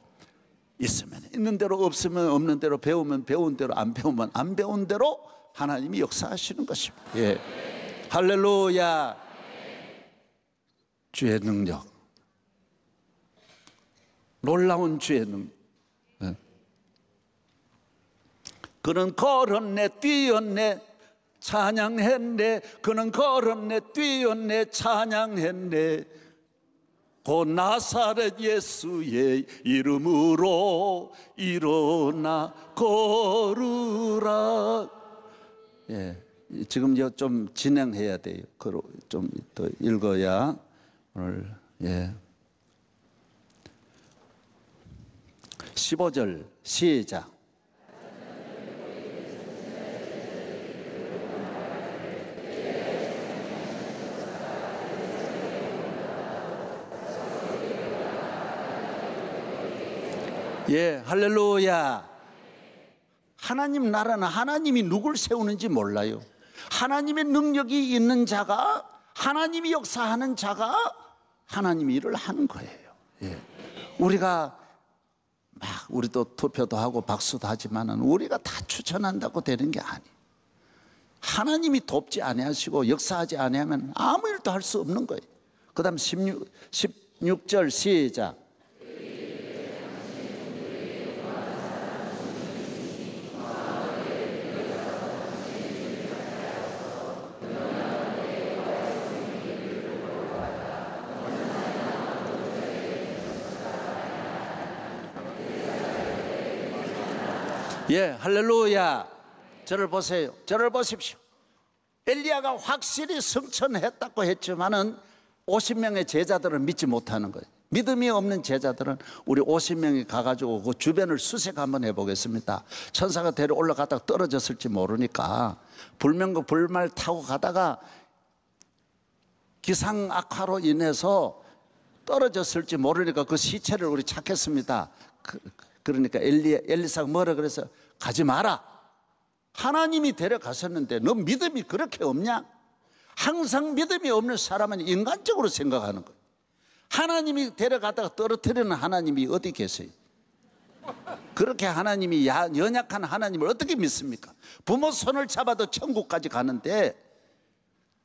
있으면 있는 대로 없으면 없는 대로 배우면 배운 대로 안 배우면 안 배운 대로 하나님이 역사하시는 것입니다. 예. 할렐루야. 주의 능력, 놀라운 주의 능력. 그는 걸었네 뛰었네 찬양했네. 그는 걸었네 뛰었네 찬양했네. 곧 나사렛 예수의 이름으로 일어나 걸으라. 예, 지금 좀 진행해야 돼요. 좀 더 읽어야 오늘. 예. 15절 시작. 예, 할렐루야. 하나님 나라는 하나님이 누굴 세우는지 몰라요. 하나님의 능력이 있는 자가, 하나님이 역사하는 자가 하나님 일을 하는 거예요. 예. 우리가 우리도 투표도 하고 박수도 하지만은 우리가 다 추천한다고 되는 게 아니에요. 하나님이 돕지 아니하시고 역사하지 아니하면 아무 일도 할 수 없는 거예요. 그 다음 16절 시작. 예, 할렐루야. 저를 보세요. 저를 보십시오. 엘리야가 확실히 승천했다고 했지만은 50명의 제자들은 믿지 못하는 거예요. 믿음이 없는 제자들은 우리 50명이 가가지고 그 주변을 수색 한번 해보겠습니다. 천사가 데려 올라갔다가 떨어졌을지 모르니까 불명과 불말 타고 가다가 기상 악화로 인해서 떨어졌을지 모르니까 그 시체를 우리 찾겠습니다. 그러니까 엘리사가 뭐라 그래서 가지 마라. 하나님이 데려가셨는데 너 믿음이 그렇게 없냐? 항상 믿음이 없는 사람은 인간적으로 생각하는 거예요. 하나님이 데려가다가 떨어뜨리는 하나님이 어디 계세요? 그렇게 하나님이 연약한 하나님을 어떻게 믿습니까? 부모 손을 잡아도 천국까지 가는데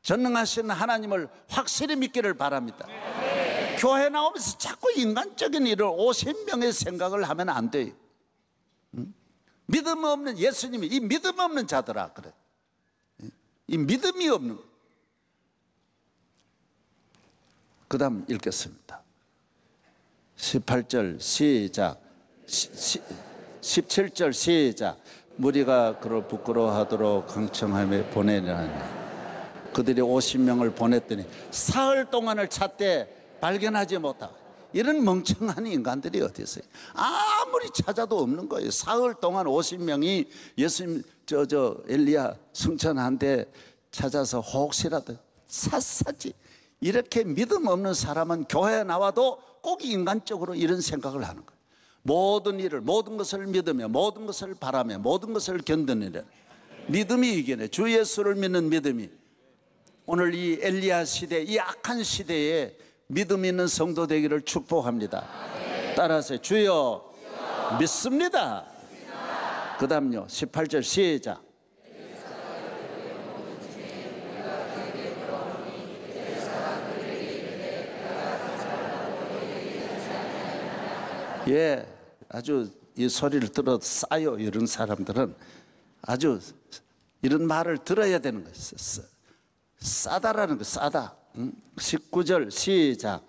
전능하신 하나님을 확실히 믿기를 바랍니다. 교회 나오면서 자꾸 인간적인 일을 50명의 생각을 하면 안 돼요. 믿음 없는 예수님이 이 믿음 없는 자들아 그래. 이 믿음이 없는. 그 다음 읽겠습니다. 18절 시작. 17절 시작. 무리가 그를 부끄러워하도록 강청하며 보내라니. 그들이 50명을 보냈더니 사흘 동안을 찾되 발견하지 못하고. 이런 멍청한 인간들이 어디 있어요? 아무리 찾아도 없는 거예요. 사흘 동안 50명이 예수님 엘리야 승천한데 찾아서 혹시라도 샅샅이. 이렇게 믿음 없는 사람은 교회에 나와도 꼭 인간적으로 이런 생각을 하는 거예요. 모든 일을, 모든 것을 믿으며, 모든 것을 바라며, 모든 것을 견디느라 믿음이 이기네. 주 예수를 믿는 믿음이. 오늘 이 엘리야 시대, 이 악한 시대에 믿음 있는 성도 되기를 축복합니다. 따라서 주여 믿습니다. 그 다음요 18절 시작. 예, 아주 이 소리를 들어도 싸요. 이런 사람들은 아주 이런 말을 들어야 되는 거예요. 싸다라는 거, 싸다. 19절 시작.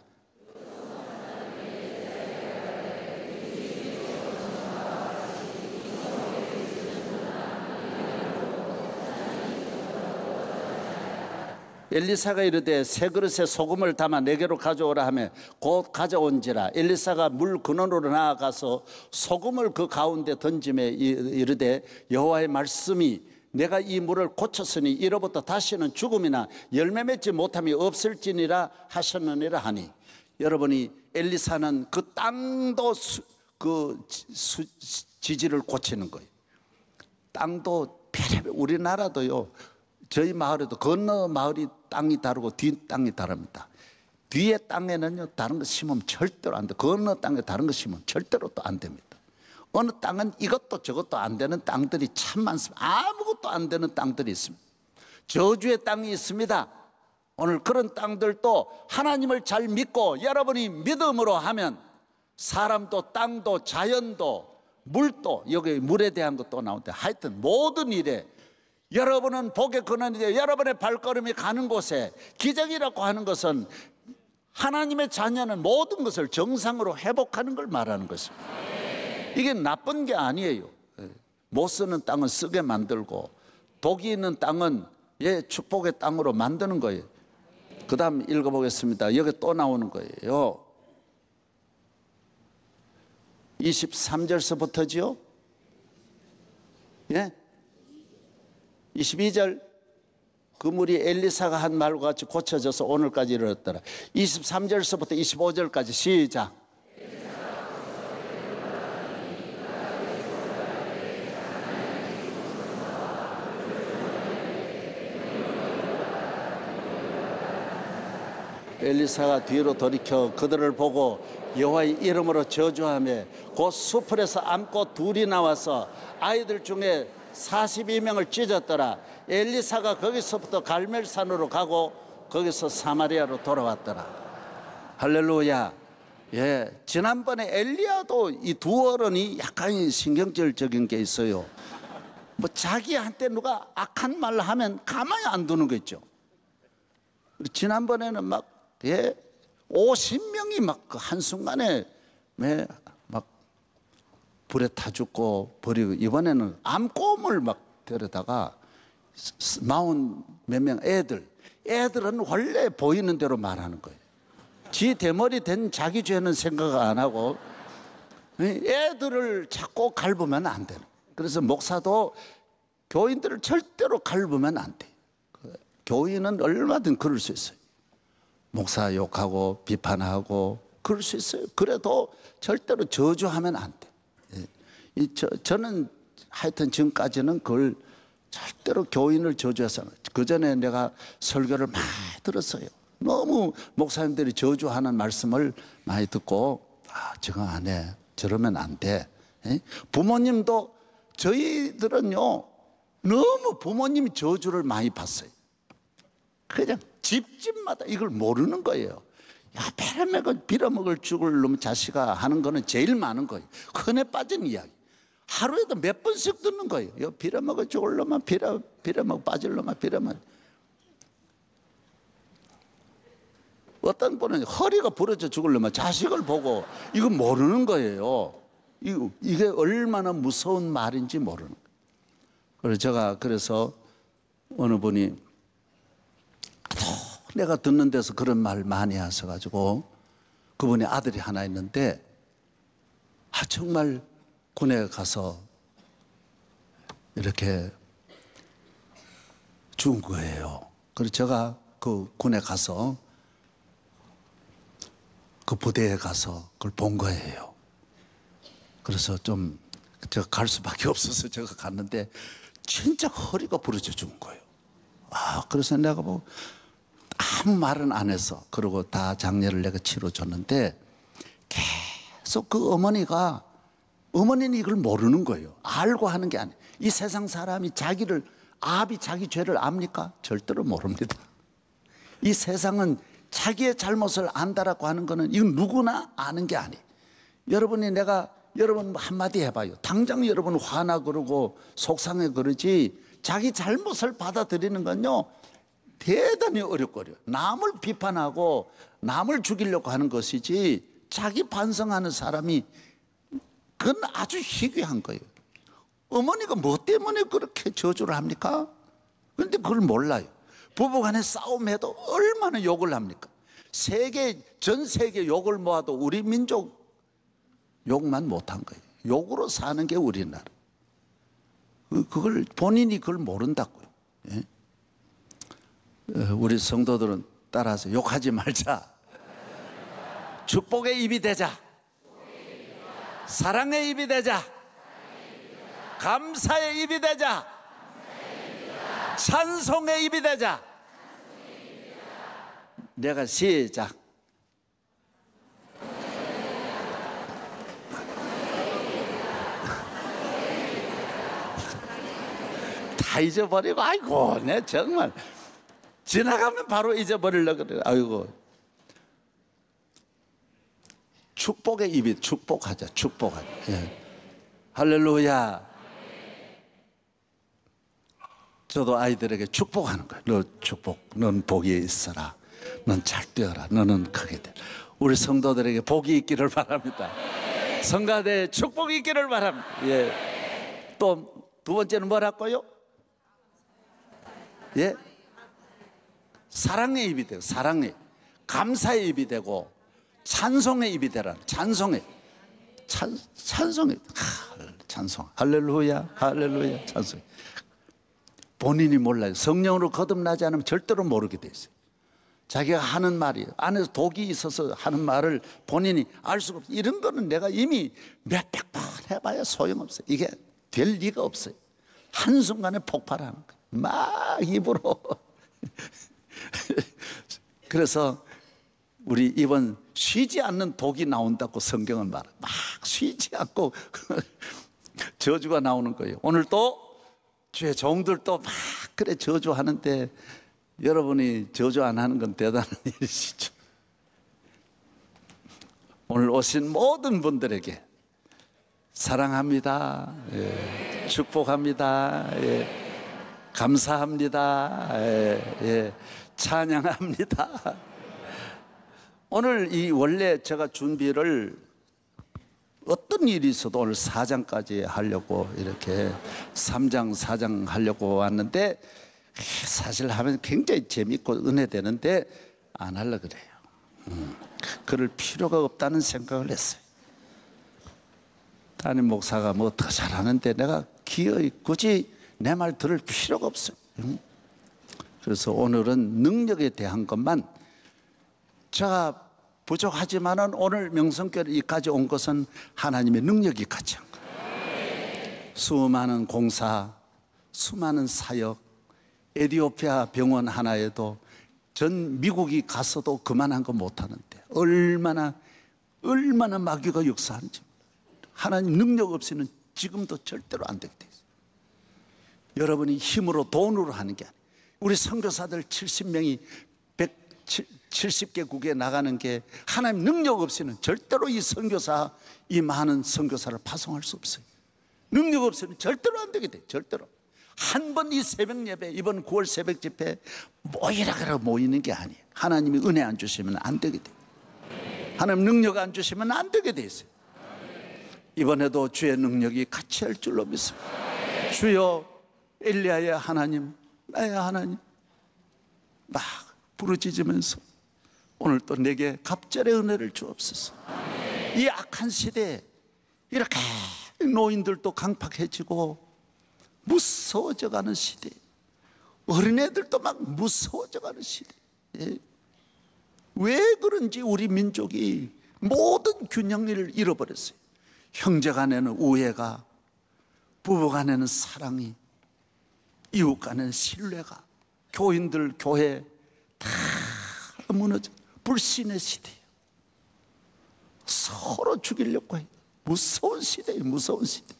엘리사가 이르되 새 그릇에 소금을 담아 내게로 가져오라 하며 곧 가져온지라. 엘리사가 물 근원으로 나아가서 소금을 그 가운데 던짐에 이르되 여호와의 말씀이 내가 이 물을 고쳤으니 이로부터 다시는 죽음이나 열매 맺지 못함이 없을지니라 하셨느니라 하니. 여러분이 엘리사는 그 땅도 지지를 고치는 거예요. 땅도 우리나라도요. 저희 마을에도 건너 마을이 땅이 다르고 뒤 땅이 다릅니다. 뒤에 땅에는요 다른 거 심으면 절대로 안 돼. 건너 땅에 다른 거 심으면 절대로 또 안 됩니다. 어느 땅은 이것도 저것도 안 되는 땅들이 참 많습니다. 아무것도 안 되는 땅들이 있습니다. 저주의 땅이 있습니다. 오늘 그런 땅들도 하나님을 잘 믿고 여러분이 믿음으로 하면 사람도 땅도 자연도 물도, 여기 물에 대한 것도 나오는데 하여튼 모든 일에 여러분은 복의 근원인데 여러분의 발걸음이 가는 곳에 기적이라고 하는 것은 하나님의 자녀는 모든 것을 정상으로 회복하는 걸 말하는 것입니다. 이게 나쁜 게 아니에요. 못 쓰는 땅은 쓰게 만들고 독이 있는 땅은 축복의 땅으로 만드는 거예요. 그 다음 읽어보겠습니다. 여기 또 나오는 거예요. 23절서부터지요. 예? 22절. 그 물이 엘리사가 한 말과 같이 고쳐져서 오늘까지 이르렀더라. 23절서부터 25절까지 시작. 엘리사가 뒤로 돌이켜 그들을 보고 여호와의 이름으로 저주하며 곧 수풀에서 암꽃 둘이 나와서 아이들 중에 42명을 찢었더라. 엘리사가 거기서부터 갈멜산으로 가고 거기서 사마리아로 돌아왔더라. 할렐루야. 예, 지난번에 엘리야도 이 두 어른이 약간 신경질적인 게 있어요. 뭐 자기한테 누가 악한 말 하면 가만히 안 두는 거 있죠. 지난번에는 막 50명이 막 그 한순간에 막 불에 타 죽고 버리고, 이번에는 암곰을 막 데려다가 40 몇 명 애들은 원래 보이는 대로 말하는 거예요. 지 대머리 된 자기 죄는 생각 안 하고 애들을 자꾸 갈부면 안 되는. 그래서 목사도 교인들을 절대로 갈부면 안 돼. 교인은 얼마든 그럴 수 있어요. 목사 욕하고 비판하고 그럴 수 있어요. 그래도 절대로 저주하면 안 돼. 저는 하여튼 지금까지는 그걸 절대로 교인을 저주해서, 그 전에 내가 설교를 많이 들었어요. 너무 목사님들이 저주하는 말씀을 많이 듣고, 저거 안 해. 저러면 안 돼. 부모님도, 저희들은요, 너무 부모님이 저주를 많이 봤어요. 그냥 집집마다 이걸 모르는 거예요. 야, 빌어먹을 죽을 놈 자식아 하는 거는 제일 많은 거예요. 흔해 빠진 이야기. 하루에도 몇 번씩 듣는 거예요. 야, 빌어먹을 죽을 놈아, 빌어먹 빠질 놈아, 빌어먹. 어떤 분은 허리가 부러져 죽을 놈아 자식을 보고 이거 모르는 거예요. 이게 얼마나 무서운 말인지 모르는 거예요. 그래서 제가 어느 분이 내가 듣는 데서 그런 말 많이 하셔가지고, 그분의 아들이 하나 있는데 정말 군에 가서 이렇게 죽은 거예요. 그래서 제가 그 군에 가서 그 부대에 가서 그걸 본 거예요. 그래서 좀 제가 갈 수밖에 없어서 제가 갔는데 진짜 허리가 부러져 죽은 거예요. 그래서 내가 뭐 아무 말은 안 해서, 그러고 다 장례를 내가 치러줬는데 계속 그 어머니는 이걸 모르는 거예요. 알고 하는 게 아니에요. 이 세상 사람이 아비 자기 죄를 압니까? 절대로 모릅니다. 이 세상은 자기의 잘못을 안다라고 하는 거는 이건 누구나 아는 게 아니에요. 여러분 한마디 해봐요. 당장 여러분 화나 그러고 속상해 그러지, 자기 잘못을 받아들이는 건요 대단히 어렵거든요. 남을 비판하고 남을 죽이려고 하는 것이지, 자기 반성하는 사람이 그건 아주 희귀한 거예요. 어머니가 뭐 때문에 그렇게 저주를 합니까? 그런데 그걸 몰라요. 부부간에 싸움해도 얼마나 욕을 합니까? 전 세계 욕을 모아도 우리 민족 욕만 못한 거예요. 욕으로 사는 게 우리나라. 그걸 본인이 그걸 모른다고요. 예? 우리 성도들은 따라서 욕하지 말자. 축복의 입이 되자. 사랑의 입이 되자. 감사의 입이 되자. 찬송의 입이 되자. 내가 시작. 다 잊어버리고, 아이고, 내 정말 지나가면 바로 잊어버리려고 그래요. 아이고. 축복의 입이, 축복하자. 예. 할렐루야. 저도 아이들에게 축복하는 거예요. 너 축복, 넌 복이 있어라. 넌 잘 되어라. 너는 크게 돼. 우리 성도들에게 복이 있기를 바랍니다. 성가대에 축복이 있기를 바랍니다. 예. 또 두 번째는 뭐라고요? 예? 사랑의 입이 되고, 사랑의, 감사의 입이 되고, 찬송의 입이 되라. 찬송의, 찬송. 할렐루야, 할렐루야, 찬송. 본인이 몰라요. 성령으로 거듭나지 않으면 절대로 모르게 돼 있어요. 자기가 하는 말이 안에서 독이 있어서 하는 말을 본인이 알 수가 없어요. 이런 거는 내가 이미 몇백 번 해봐야 소용없어요. 이게 될 리가 없어요. 한순간에 폭발하는 거예요. 막 입으로. 그래서 우리 이번 쉬지 않는 독이 나온다고 성경은 말해요. 막 쉬지 않고 저주가 나오는 거예요. 오늘 또 주의 종들도 막 그래 저주하는데, 여러분이 저주 안 하는 건 대단한 일이시죠. 오늘 오신 모든 분들에게 사랑합니다. 예. 축복합니다. 예. 감사합니다. 예. 찬양합니다. 오늘 원래 제가 준비를 어떤 일이 있어도 오늘 4장까지 하려고, 이렇게 3장 4장 하려고 왔는데, 사실 하면 굉장히 재밌고 은혜되는데 안 하려고 그래요. 그럴 필요가 없다는 생각을 했어요. 담임 목사가 뭐 더 잘하는데 내가 기어이 굳이 내 말 들을 필요가 없어요. 그래서 오늘은 능력에 대한 것만, 제가 부족하지만은 오늘 명성교회까지 온 것은 하나님의 능력이 같이 한 거예요. 수많은 공사, 수많은 사역, 에티오피아 병원 하나에도 전 미국이 가서도 그만한 거 못하는데 얼마나 마귀가 역사하는지. 하나님 능력 없이는 지금도 절대로 안 되게 돼 있어요. 여러분이 힘으로 돈으로 하는 게 아니에요. 우리 선교사들 70명이 170개국에 나가는 게 하나님 능력 없이는 절대로 이 많은 선교사를 파송할 수 없어요. 능력 없이는 절대로 안 되게 돼요. 절대로. 한 번 이 새벽 예배, 이번 9월 새벽 집회 모이라 그러고 모이는 게 아니에요. 하나님이 은혜 안 주시면 안 되게 돼요. 하나님 능력 안 주시면 안 되게 돼 있어요. 이번에도 주의 능력이 같이 할 줄로 믿습니다. 주여, 엘리야의 하나님, 나의 하나님, 막 부르짖으면서 오늘 또 내게 갑절의 은혜를 주옵소서. 이 악한 시대에 이렇게 노인들도 강팍해지고 무서워져가는 시대, 어린애들도 막 무서워져가는 시대. 왜 그런지 우리 민족이 모든 균형을 잃어버렸어요. 형제 간에는 우애가, 부부 간에는 사랑이, 이웃 간에는 신뢰가, 교인들, 교회 다 무너져 불신의 시대예요. 서로 죽이려고 해요. 무서운 시대예요. 무서운 시대.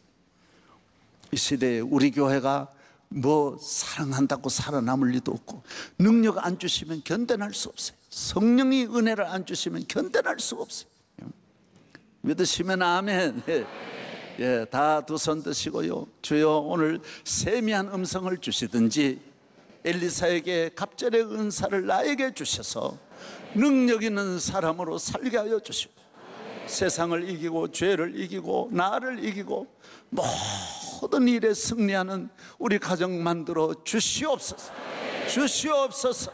이 시대에 우리 교회가 뭐 사랑한다고 살아남을 리도 없고, 능력 안 주시면 견뎌낼 수 없어요. 성령이 은혜를 안 주시면 견뎌낼 수가 없어요. 믿으시면 아멘. 예, 다 두 손 드시고요. 주여, 오늘 세미한 음성을 주시든지 엘리사에게 갑절의 은사를 나에게 주셔서 능력 있는 사람으로 살게 하여 주시고, 세상을 이기고 죄를 이기고 나를 이기고 모든 일에 승리하는 우리 가정 만들어 주시옵소서. 주시옵소서.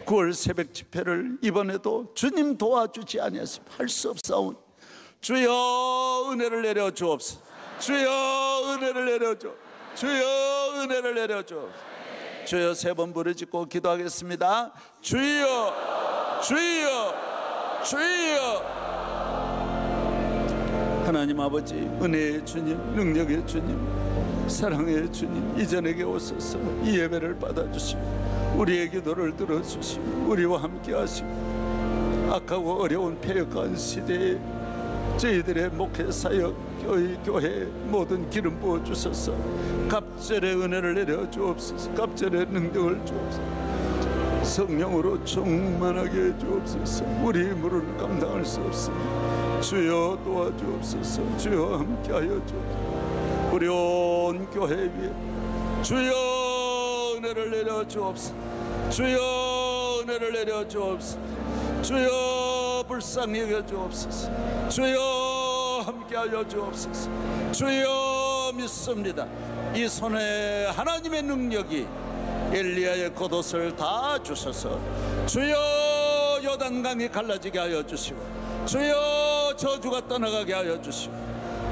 9월 새벽 집회를 이번에도 주님 도와주지 아니하시면 할 수 없사오니 주여 은혜를 내려 주옵소서. 주여 은혜를 내려 주. 주여 은혜를 내려 주. 주여 세 번 부르짖고 기도하겠습니다. 주여, 주여, 주여. 하나님 아버지, 은혜의 주님, 능력의 주님, 사랑의 주님, 이전에게 오셔서 이 예배를 받아주시고 우리의 기도를 들어주시고 우리와 함께 하시고, 악하고 어려운 폐역한 시대에 저희들의 목회 사역, 교회 모든 기름 부어 주셔서 갑절의 은혜를 내려 주옵소서. 갑절의 능력을 주옵소서. 성령으로 충만하게 해 주옵소서. 우리 힘으로는 감당할 수 없습니다. 주여 도와주옵소서. 주여 함께하여 주옵소서. 우리 온 교회 위에 주여 은혜를 내려 주옵소서. 주여 은혜를 내려 주옵소서. 주여 불쌍히 여겨 주옵소서. 주여 함께하여 주옵소서. 주여 믿습니다. 이 손에 하나님의 능력이 엘리야의 겉옷을 다 주셔서 주여 요단강이 갈라지게 하여 주시고, 주여 저주가 떠나가게 하여 주시고,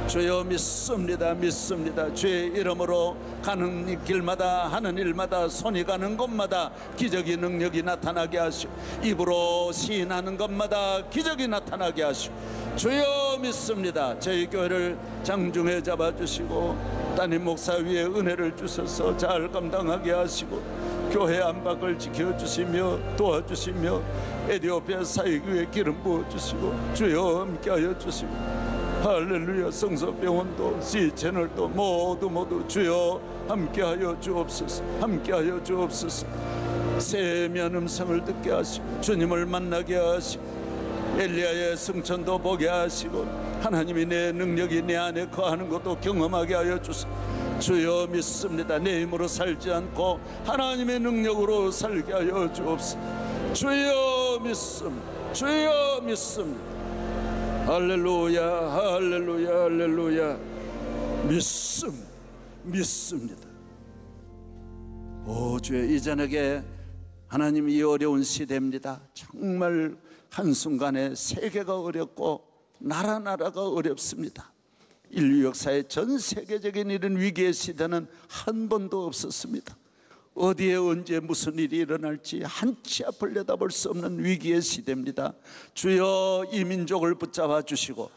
주여 믿습니다. 믿습니다. 주의 이름으로 가는 길마다 하는 일마다 손이 가는 곳마다 기적의 능력이 나타나게 하시고, 입으로 시인하는 것마다 기적이 나타나게 하시고, 주여 믿습니다. 저희 교회를 장중에 잡아주시고 담임 목사 위에 은혜를 주셔서 잘 감당하게 하시고, 교회 안팎을 지켜주시며 도와주시며 에티오피아 사역 위에 기름 부어주시고 주여 함께하여 주시고, 할렐루야. 성서병원도 C채널도 모두 주여 함께하여 주옵소서. 함께하여 주옵소서. 세미한 음성을 듣게 하시고 주님을 만나게 하시고 엘리야의 승천도 보게 하시고 하나님이 내 능력이 내 안에 거하는 것도 경험하게 하여 주시고, 주여 믿습니다. 내 힘으로 살지 않고 하나님의 능력으로 살게 하여 주옵소서. 주여 믿습니다. 주여 믿습니다. 할렐루야 할렐루야 할렐루야. 믿습니다. 오 주여, 이 저녁에 하나님 이 어려운 시대입니다. 정말 한순간에 세계가 어렵고 나라가 어렵습니다. 인류 역사의 전 세계적인 이런 위기의 시대는 한 번도 없었습니다. 어디에 언제 무슨 일이 일어날지 한치 앞을 내다볼 수 없는 위기의 시대입니다. 주여 이 민족을 붙잡아 주시고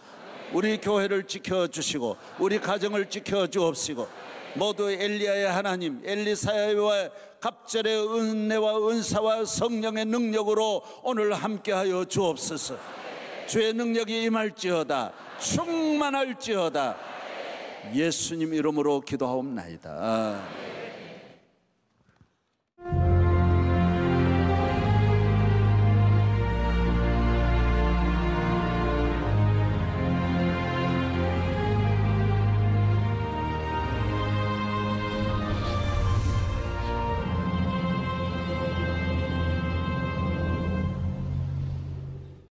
우리 교회를 지켜주시고 우리 가정을 지켜주옵시고 모두 엘리야의 하나님 엘리사야와 갑절의 은혜와 은사와 성령의 능력으로 오늘 함께하여 주옵소서. 주의 능력이 임할지어다. 충만할지어다. 예수님 이름으로 기도하옵나이다.